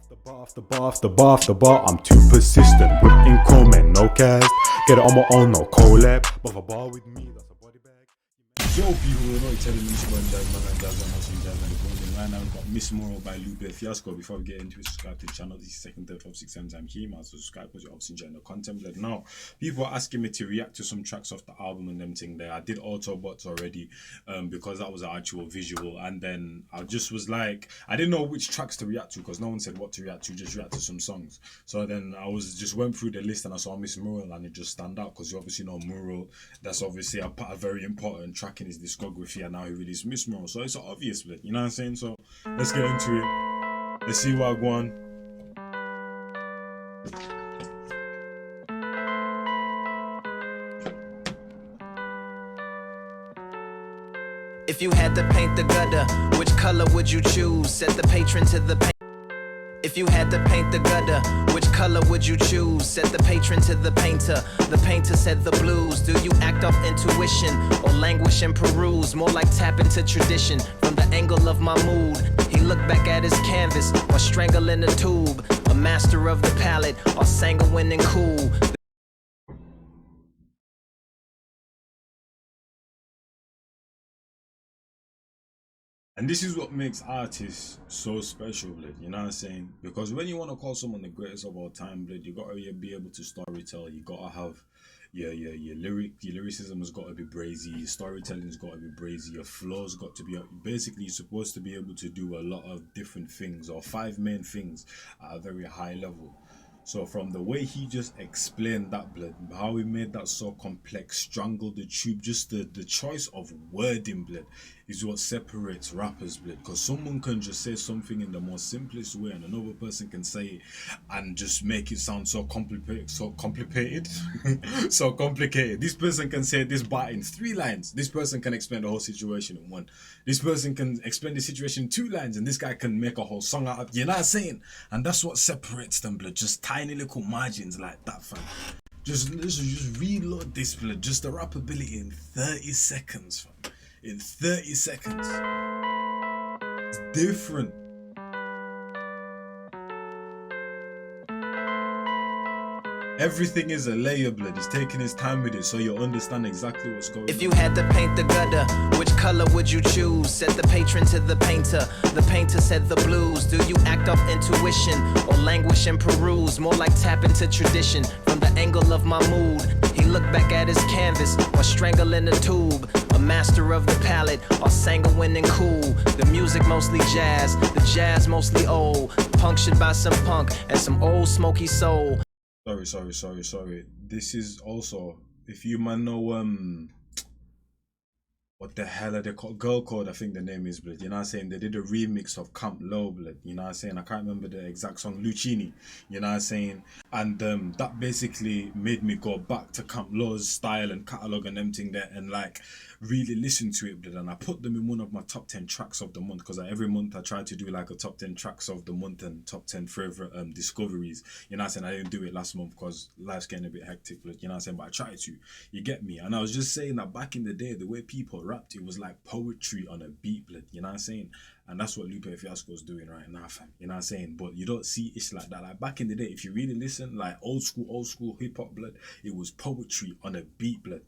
the bar, I'm too persistent. With increment, no cast. Get it on my own, no collab. But a bar with me, that's a body bag. Yo, people, we're not telling me Njies, right now we've got Miss Moral by LUPE Fiasco. Before we get into it, subscribe to the channel. This is second, third, fourth, sixth, seventh time here. Man, subscribe because you're obviously enjoying the content. But now, people are asking me to react to some tracks off the album and them thing there. I did Autobots already because that was an actual visual. And then I just was like, I didn't know which tracks to react to because no one said what to react to, just react to some songs. So then I was just went through the list and I saw Miss Moral and it just stand out because you obviously know Mural. That's obviously a very important track in his discography, and now he released Miss Moral. So it's an obvious bit, you know what I'm saying? So let's get into it. Let's see what I go on. If you had to paint the gutter, which color would you choose? Set the patron to the paint. If you had to paint the gutter, which color would you choose? Set the patron to the painter. The painter said the blues. Do you act off intuition or languish and peruse? More like tap into tradition from the angle of my mood. He looked back at his canvas or strangling a tube. A master of the palette or sanguine and cool. And this is what makes artists so special, blood, you know what I'm saying? Because when you want to call someone the greatest of all time, blood, you gotta be able to storytell. You gotta have your lyricism has got to be brazy, your storytelling's got to be brazy, your flow's got to be, basically you're supposed to be able to do a lot of different things, or 5 main things at a very high level. So from the way he just explained that, blood, how he made that so complex, strangled the tube, just the choice of wording, blood, is what separates rappers, blood. Because someone can just say something in the most simplest way and another person can say it and just make it sound so complicated, so complicated. This person can say this bar in 3 lines. This person can explain the whole situation in 1. This person can explain the situation in 2 lines, and this guy can make a whole song out of, you know what I'm saying? And that's what separates them, blood. Just tiny little margins like that, fam. Just reload this, blood. Just the rap ability in 30 seconds, fam. In 30 seconds. It's different. Everything is a layer, blood. He's taking his time with it so you'll understand exactly what's going on. If you had to paint the gutter, which color would you choose? Set the patron to the painter. The painter said the blues. Do you act off intuition or languish and peruse? More like tap into tradition from the angle of my mood. He looked back at his canvas or strangling a tube. A master of the palette or sanguine and cool. The music mostly jazz, the jazz mostly old. Punctured by some punk and some old smoky soul. Sorry. This is also, if you man know what the hell are they called? Girl Code, I think the name is, blood. You know what I'm saying? They did a remix of Camp Low, blood. You know what I'm saying? I can't remember the exact song, Lucini. You know what I'm saying? And that basically made me go back to Camp Low's style and catalogue and everything there and like really listen to it, blood. And I put them in one of my top 10 tracks of the month because every month I try to do like a top 10 tracks of the month and top 10 favorite discoveries. You know what I'm saying? I didn't do it last month because life's getting a bit hectic, blood. You know what I'm saying? But I tried to. You get me? And I was just saying that back in the day, the way people rapped, it was like poetry on a beat, blood. You know what I'm saying? And that's what LUPE Fiasco is doing right now, fam. You know what I'm saying? But you don't see ish like that. Like back in the day, if you really listen, like old school hip-hop, blood, it was poetry on a beat, blood.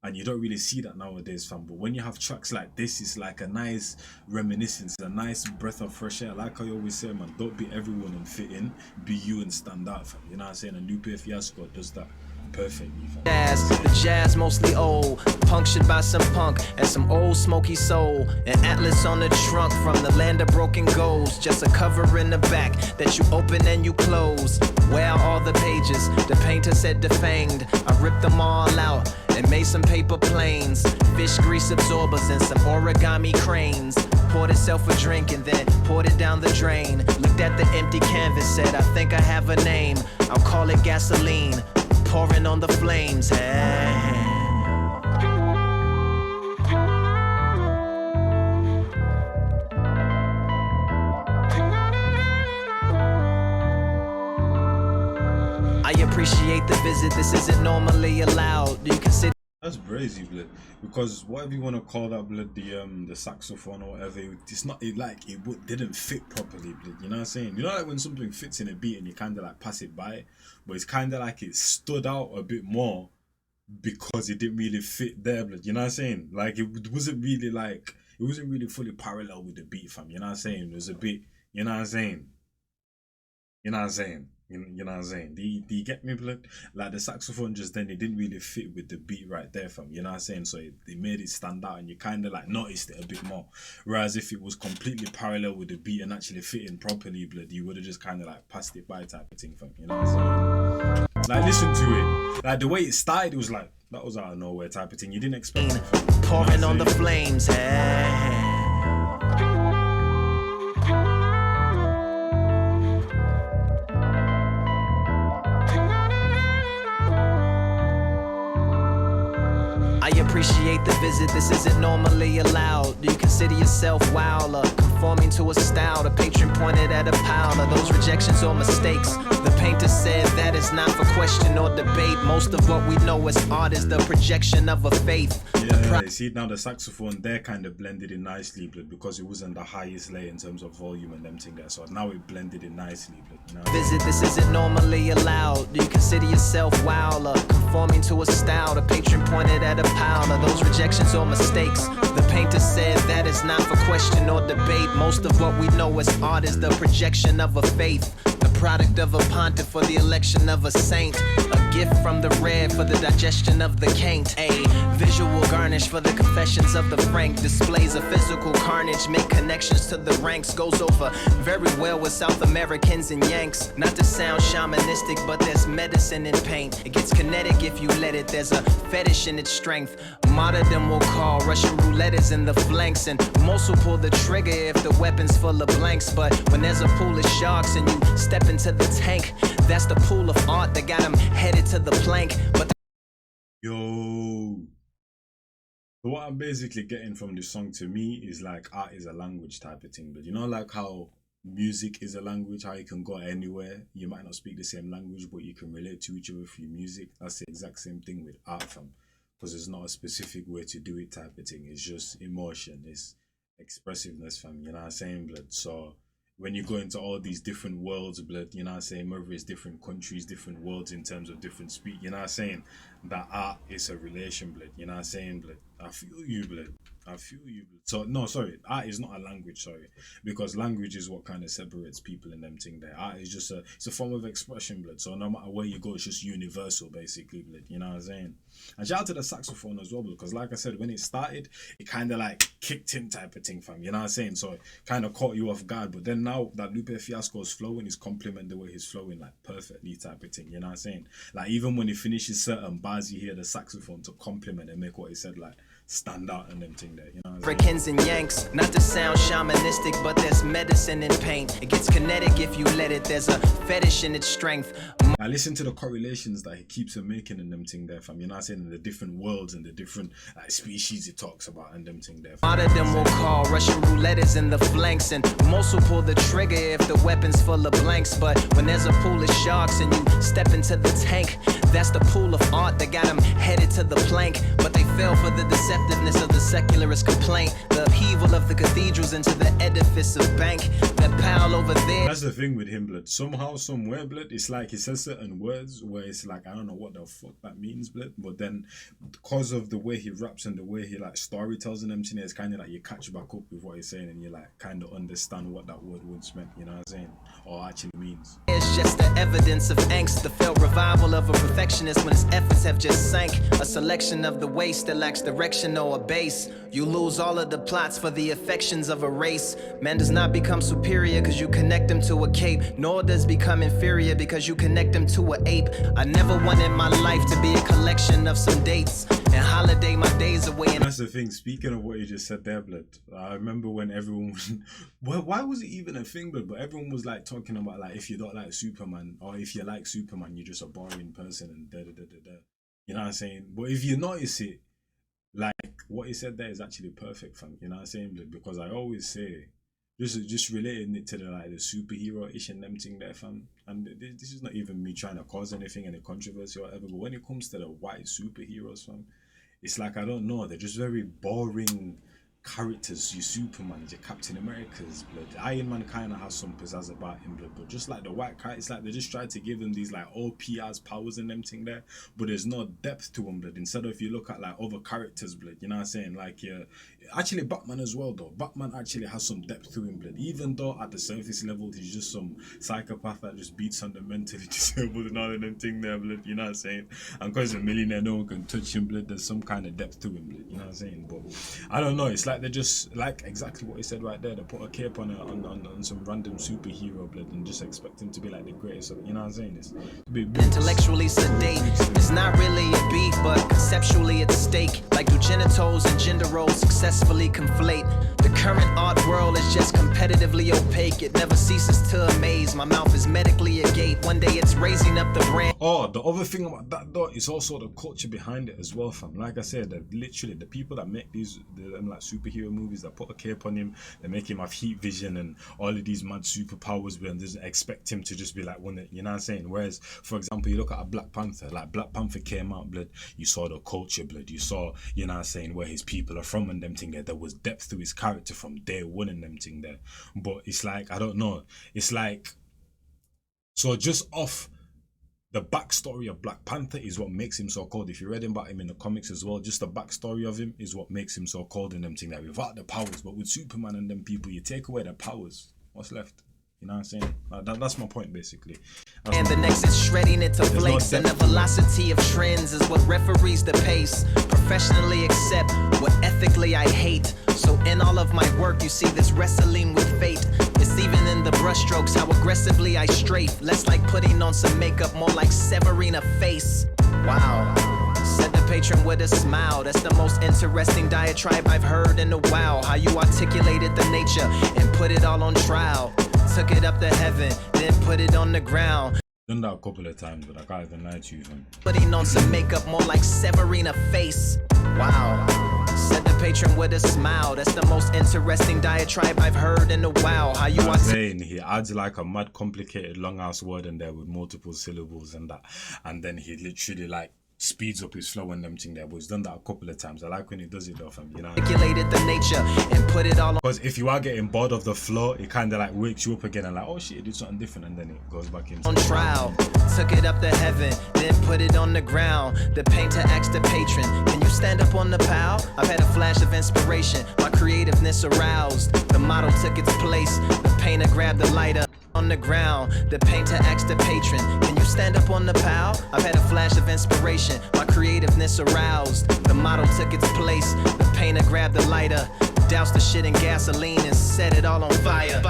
And you don't really see that nowadays, fam. But when you have tracks like this, it's like a nice reminiscence, a nice breath of fresh air. Like I always say, man, don't be everyone and fit in, be you and stand out, fam. You know what I'm saying? And LUPE Fiasco does that perfectly, fam. The jazz mostly old, punctured by some punk and some old smoky soul. An atlas on the trunk from the land of broken goals. Just a cover in the back that you open and you close. Where are all the pages? The painter said defanged. I ripped them all out and made some paper planes, fish grease absorbers and some origami cranes. Poured itself a drink and then poured it down the drain. Looked at the empty canvas, said I think I have a name. I'll call it gasoline, pouring on the flames. Hey. I appreciate the visit, this isn't normally allowed. You can sit That's crazy, blood. Because whatever you want to call that, blood, the saxophone or whatever, it's not it like didn't fit properly, blood. You know what I'm saying? You know, like when something fits in a beat and you kind of like pass it by, but it's kind of like it stood out a bit more because it didn't really fit there, blood. You know what I'm saying? Like it wasn't really fully parallel with the beat, fam. You know what I'm saying? It was a bit, you know what I'm saying? You know what I'm saying? You know what I'm saying? Do you get me, blood? Like the saxophone just then, it didn't really fit with the beat right there, fam. You know what I'm saying? So it made it stand out and you kind of like noticed it a bit more. Whereas if it was completely parallel with the beat and actually fitting properly, blood, you would have just kind of like passed it by type of thing, fam. You know what I'm saying? Like listen to it. Like the way it started, it was like, that was out of nowhere type of thing. You didn't expect it, fam. Pouring on the flames, I appreciate the visit, this isn't normally allowed. Do you consider yourself wild or conforming to a style? The patron pointed at a pile of those rejections or mistakes. The painter said that is not for question or debate. Most of what we know as art is the projection of a faith. Yeah, you see now the saxophone there kind of blended in nicely, blood, because it wasn't the highest layer in terms of volume and them thing there. So now it blended in nicely, blood. You know? Visit, this isn't normally allowed. Do you consider yourself wild or conforming to a style? The patron pointed at a pile of those rejections or mistakes. The painter said that is not for question or debate. Most of what we know as art is the projection of a faith. The product of a pontiff for the election of a saint. A gift from the red for the digestion of the caint. A visual garnish for the confessions of the frank. Displays of physical carnage, make connections to the ranks. Goes over very well with South Americans and Yanks. Not to sound shamanistic, but there's medicine in paint. It gets kinetic if you let it. There's a fetish in its strength. Martyrdom will call. Russian roulette is in the flanks. And most will pull the trigger if the weapon's full of blanks. But when there's a pool of sharks and you step into the tank, that's the pool of art that got them headed to the plank. But Yo. So what I'm basically getting from this song to me is like art is a language type of thing. But you know, like how music is a language, how you can go anywhere. You might not speak the same language, but you can relate to each other through music. That's the exact same thing with art, fam. Because there's not a specific way to do it type of thing. It's just emotion. It's expressiveness, fam. You know what I'm saying, blood? So when you go into all these different worlds, blood, you know what I'm saying, whether it's different countries, different worlds in terms of different speak, you know what I'm saying, that art is a relation, blood, you know what I'm saying, blood. I feel you, blood. I feel you, blood. So no, sorry, art is not a language, sorry, because language is what kind of separates people and them thing there. Art is just it's a form of expression, blood. So no matter where you go, it's just universal, basically, blood. You know what I'm saying? And shout out to the saxophone as well, because like I said, when it started, it kind of like kicked in type of thing, fam. You know what I'm saying? So it kind of caught you off guard. But then now that Lupe Fiasco's flowing, he's compliment the way he's flowing like perfectly type of thing. You know what I'm saying? Like even when he finishes certain bars, you hear the saxophone to compliment and make what he said like stand out and them thing there. You know what I'm saying? Africans and Yanks, not to sound shamanistic, but there's medicine in paint. It gets kinetic if you let it. There's a fetish in its strength. I listen to the correlations that he keeps on making and them thing there, fam. You know what I'm saying? In the different worlds and the different like species he talks about and them thing there. Martyrdom will call. Russian roulette is in the flanks. And most will pull the trigger if the weapon's full of blanks. But when there's a pool of sharks and you step into the tank, that's the pool of art that got them headed to the plank. But they fell for the deceptiveness of the secularist complaint. The upheaval of the cathedrals into the edifice of bank. That pile over there. That's the thing with him, blood. Somehow, somewhere, blood, it's like he says certain words where it's like, I don't know what the fuck that means, blood. But then, because of the way he raps and the way he like story tells and them things, it's kind of like you catch back up with what he's saying and you like kind of understand what that word once meant, you know what I'm saying? Or actually means. It's just the evidence of angst, the failed revival of a perfectionist when his efforts have just sank. A selection of the waste that lacks direction or a base. You lose all of the plots for the affections of a race. Man does not become superior because you connect him to a cape, nor does become inferior because you connect him to an ape. I never wanted my life to be a collection of some dates and holiday my days away. And that's the thing, speaking of what you just said there, blood, I remember when everyone was, well, why was it even a thing, blood? But everyone was like talking about like, if you don't like Superman, or if you like Superman, you're just a boring person and da. You know what I'm saying? But if you notice it, like what he said there is actually perfect, fam. You know what I'm saying? Because I always say, just relating it to the like the superhero ish and them thing there, fam. And this is not even me trying to cause anything, any controversy or whatever. But when it comes to the white superheroes, fam, it's like, I don't know, they're just very boring characters. Your Superman, your Captain America's, blood. Iron Man kind of has some pizzazz about him, blood, but just like the white cat, it's like they just tried to give them these like OP as powers and them thing there, but there's no depth to them, blood. Instead of, if you look at like other characters, blood, you know what I'm saying, like, yeah, actually Batman as well though. Batman actually has some depth to him, blood, even though at the surface level he's just some psychopath that just beats on the mentally disabled and all of them thing there, blood, you know what I'm saying, and because he's a millionaire no one can touch him, blood, there's some kind of depth to him, blood, you know what I'm saying. But I don't know, it's like they're just like exactly what he said right there. They put a cape on some random superhero, blood, and just expect him to be like the greatest of, you know what I'm saying. It's a bit Intellectually sedate. It's not really a beat, but conceptually it's stake. Like do genitals and gender roles successfully conflate? The current art world is just competitively opaque. It never ceases to amaze. My mouth is medically agate. One day it's raising up the brand. Oh, the other thing about that though is also the culture behind it as well, fam. Like I said, literally the people that make these like superhero movies that put a cape on him, they make him have heat vision and all of these mad superpowers, and doesn't expect him to just be like one, you know what I'm saying. Whereas, for example, you look at a Black Panther, like Black Panther came out, blood, you saw the culture, blood, you saw, you know what I'm saying, where his people are from and them thing there. There was depth to his character from day one and them thing there. But it's like, I don't know, it's like, so just off the backstory of Black Panther is what makes him so cold. If you read about him in the comics as well, just the backstory of him is what makes him so cold and them thing that without the powers. But with Superman and them people, you take away the powers, what's left? You know what I'm saying? That's my point, basically. And the next is shredding it to flakes, and the velocity of trends is what referees the pace. Professionally accept what ethically I hate. So in all of my work, you see this wrestling with fate. It's even in the brushstrokes, how aggressively I strafe. Less like putting on some makeup, more like severing a face. Wow. Said the patron with a smile. That's the most interesting diatribe I've heard in a while. How you articulated the nature and put it all on trial. Took it up to heaven, then put it on the ground. Done that a couple of times, but I can't even lie to you, man. Putting on some makeup, more like severing a face. Wow. Said the patron with a smile. That's the most interesting diatribe I've heard in a while. How you are saying he adds like a mad complicated long ass word in there with multiple syllables and that, and then he literally like speeds up his flow and them thing there. But he's done that a couple of times. I like when he does it though, fam, you know. Articulated the nature and put it all on. Because if you are getting bored of the flow, it kind of like wakes you up again and like, oh shit, it did something different, and then it goes back into on trial. Took it up to heaven, then put it on the ground. The painter asked the patron, can you stand up on the pile? I've had a flash of inspiration, my creativeness aroused. The model took its place, the painter grabbed the lighter. On the ground, the painter asked the patron, can you stand up on the pile? I've had a flash of inspiration, my creativeness aroused. The model took its place, the painter grabbed the lighter, doused the shit in gasoline and set it all on fire.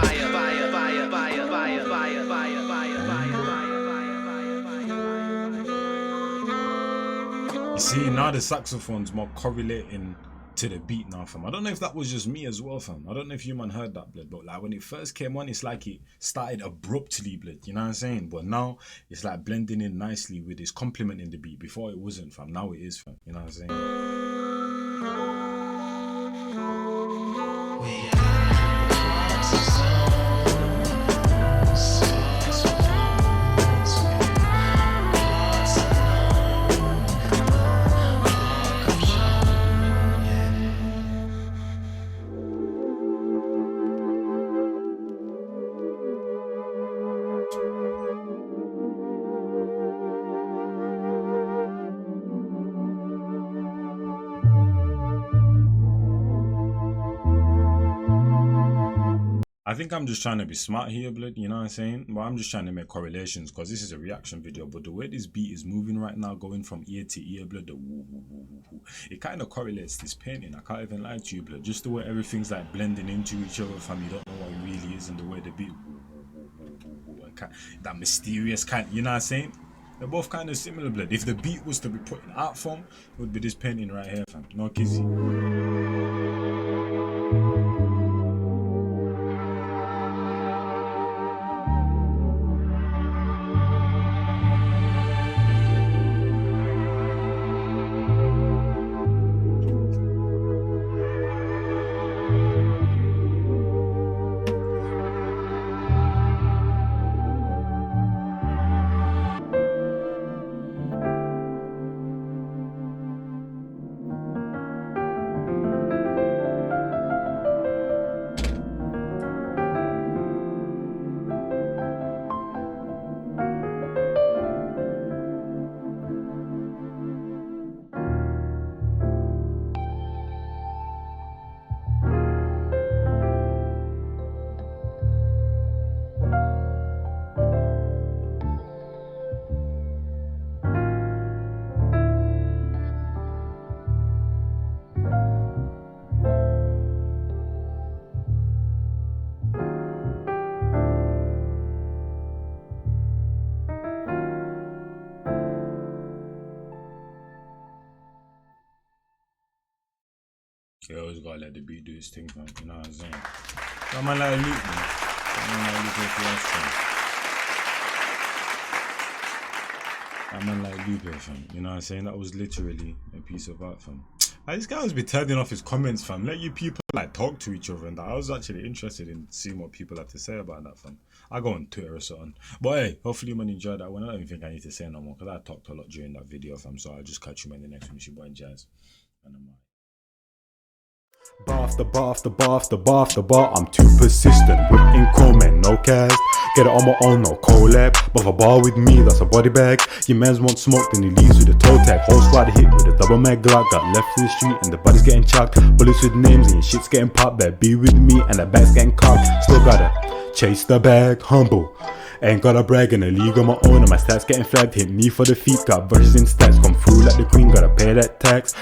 You see, now the saxophone's more correlating to the beat now, fam. I don't know if that was just me as well, fam. I don't know if you man heard that, blood, but like when it first came on, it's like it started abruptly, blood, you know what I'm saying? But now it's like blending in nicely with this complementing the beat. Before it wasn't, fam. Now it is, fam. You know what I'm saying? I think I'm just trying to be smart here, blood, you know what I'm saying? But I'm just trying to make correlations because this is a reaction video. But the way this beat is moving right now, going from ear to ear, blood, the woo, woo, woo, woo, woo, it kind of correlates this painting. I can't even lie to you, blood. Just the way everything's like blending into each other, fam. You don't know what it really is, and the way the beat, woo, woo, woo, woo, woo, woo, and that mysterious kind, you know what I'm saying? They're both kind of similar, blood. If the beat was to be put in art form, it would be this painting right here, fam. No kizzy. You always gotta let the beat do its thing, man. You know what I'm saying? That man like Luke, man. That man like LUPE FIASCO. That man like LUPE, fam. You know what I'm saying? That was literally a piece of art, fam. Like, this guy was be turning off his comments, fam. Let you people like talk to each other and that. I was actually interested in seeing what people have to say about that, fam. I go on Twitter or something. But hey, hopefully man enjoyed that one. I don't even think I need to say no more because I talked a lot during that video, fam. So I'll just catch you man in the next one. It's your boy Njies. And I'm out. Bar after bar after bar after bar after bar, I'm too persistent. Whipping comment, no cast. Get it on my own, no collab. But if a bar with me, that's a body bag. Your mans want smoke, then he leaves with a toe tag. Whole squad hit with a double mag Glock. Got left in the street and the body's getting chucked. Bullets with names and your shit's getting popped. Better be with me and the bag's getting cocked. Still gotta chase the bag, humble. Ain't gotta brag in a league on my own and my stats getting flagged. Hit me for the feet, got verses in stats. Come through like the queen, gotta pay that tax.